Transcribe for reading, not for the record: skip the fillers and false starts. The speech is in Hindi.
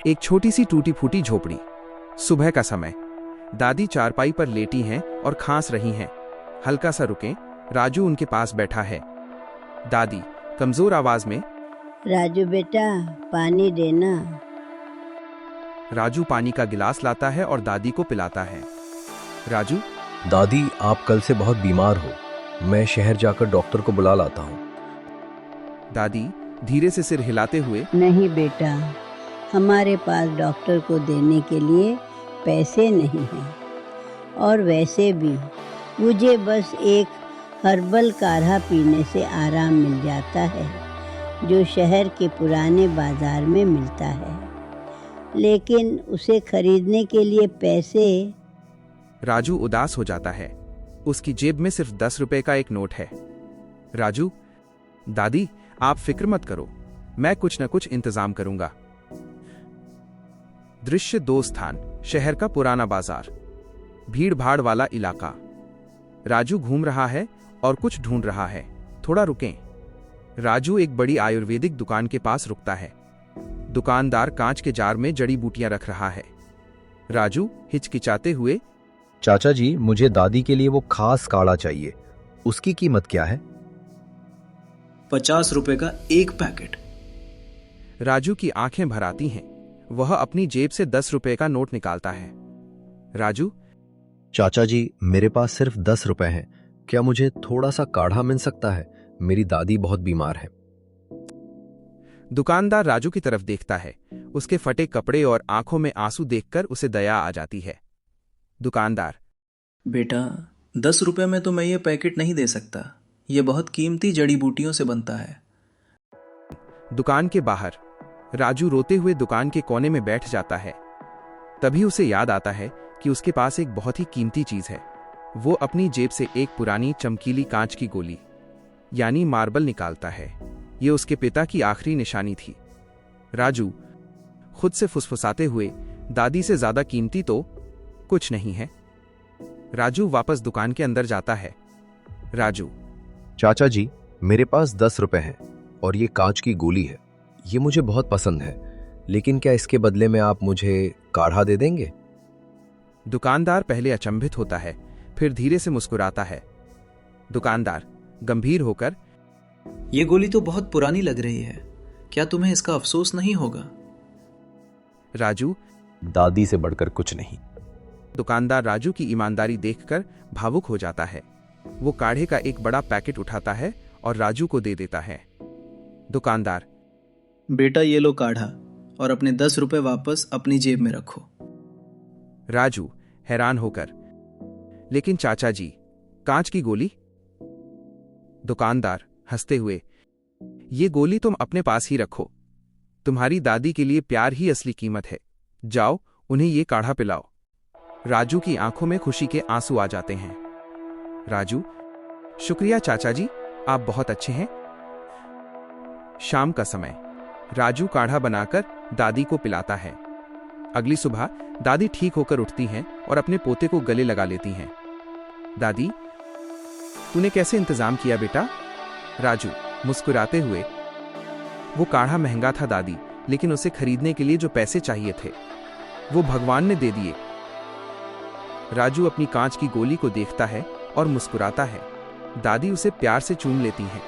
एक छोटी सी टूटी फूटी झोपड़ी। सुबह का समय। दादी चारपाई पर लेटी हैं और खांस रही हैं। हल्का सा रुकें, राजू उनके पास बैठा है। दादी कमजोर आवाज में, राजू बेटा पानी देना। राजू पानी का गिलास लाता है और दादी को पिलाता है। राजू, दादी आप कल से बहुत बीमार हो, मैं शहर जाकर डॉक्टर को बुला लाता हूँ। दादी धीरे से सिर हिलाते हुए, नहीं बेटा, हमारे पास डॉक्टर को देने के लिए पैसे नहीं हैं, और वैसे भी मुझे बस एक हर्बल काढ़ा पीने से आराम मिल जाता है जो शहर के पुराने बाजार में मिलता है, लेकिन उसे खरीदने के लिए पैसे। राजू उदास हो जाता है। उसकी जेब में सिर्फ 10 रुपए का एक नोट है। राजू, दादी आप फिक्र मत करो, मैं कुछ न कुछ इंतजाम करूंगा। दृश्य 2 स्थान, शहर का पुराना बाजार, भीड़ भाड़ वाला इलाका। राजू घूम रहा है और कुछ ढूंढ रहा है। थोड़ा रुकें। राजू एक बड़ी आयुर्वेदिक दुकान के पास रुकता है। दुकानदार कांच के जार में जड़ी बूटियां रख रहा है। राजू हिचकिचाते हुए, चाचा जी मुझे दादी के लिए वो खास काढ़ा चाहिए, उसकी कीमत क्या है? 50 रुपए का एक पैकेट। राजू की आंखें भर आती हैं। वह अपनी जेब से 10 रुपए का नोट निकालता है। राजू, चाचा जी मेरे पास सिर्फ 10 रुपए हैं, क्या मुझे थोड़ा सा काढ़ा मिल सकता है? मेरी दादी बहुत बीमार है। दुकानदार राजू की तरफ देखता है। उसके फटे कपड़े और आंखों में आंसू देखकर उसे दया आ जाती है। दुकानदार, बेटा 10 रुपए में तो मैं ये पैकेट नहीं दे सकता, ये बहुत कीमती जड़ी बूटियों से बनता है। दुकान के बाहर राजू रोते हुए दुकान के कोने में बैठ जाता है। तभी उसे याद आता है कि उसके पास एक बहुत ही कीमती चीज है। वो अपनी जेब से एक पुरानी चमकीली कांच की गोली यानी मार्बल निकालता है। ये उसके पिता की आखिरी निशानी थी। राजू खुद से फुसफुसाते हुए, दादी से ज्यादा कीमती तो कुछ नहीं है। राजू वापस दुकान के अंदर जाता है। राजू, चाचा जी मेरे पास 10 रुपए हैं और ये कांच की गोली है, ये मुझे बहुत पसंद है, लेकिन क्या इसके बदले में आप मुझे काढ़ा दे देंगे? दुकानदार पहले अचंभित होता है, फिर धीरे से मुस्कुराता है। दुकानदार गंभीर होकर, ये गोली तो बहुत पुरानी लग रही है, क्या तुम्हें इसका अफसोस नहीं होगा? राजू, दादी से बढ़कर कुछ नहीं। दुकानदार राजू की ईमानदारी देखकर भावुक हो जाता है। वो काढ़े का एक बड़ा पैकेट उठाता है और राजू को दे देता है। दुकानदार, बेटा ये लो काढ़ा, और अपने 10 रुपए वापस अपनी जेब में रखो। राजू हैरान होकर, लेकिन चाचा जी, कांच की गोली? दुकानदार हंसते हुए, ये गोली तुम अपने पास ही रखो, तुम्हारी दादी के लिए प्यार ही असली कीमत है। जाओ उन्हें ये काढ़ा पिलाओ। राजू की आंखों में खुशी के आंसू आ जाते हैं। राजू, शुक्रिया चाचा जी, आप बहुत अच्छे हैं। शाम का समय। राजू काढ़ा बनाकर दादी को पिलाता है। अगली सुबह दादी ठीक होकर उठती हैं और अपने पोते को गले लगा लेती हैं। दादी, तूने कैसे इंतजाम किया बेटा? राजू मुस्कुराते हुए, वो काढ़ा महंगा था दादी, लेकिन उसे खरीदने के लिए जो पैसे चाहिए थे वो भगवान ने दे दिए। राजू अपनी कांच की गोली को देखता है और मुस्कुराता है। दादी उसे प्यार से चूम लेती हैं।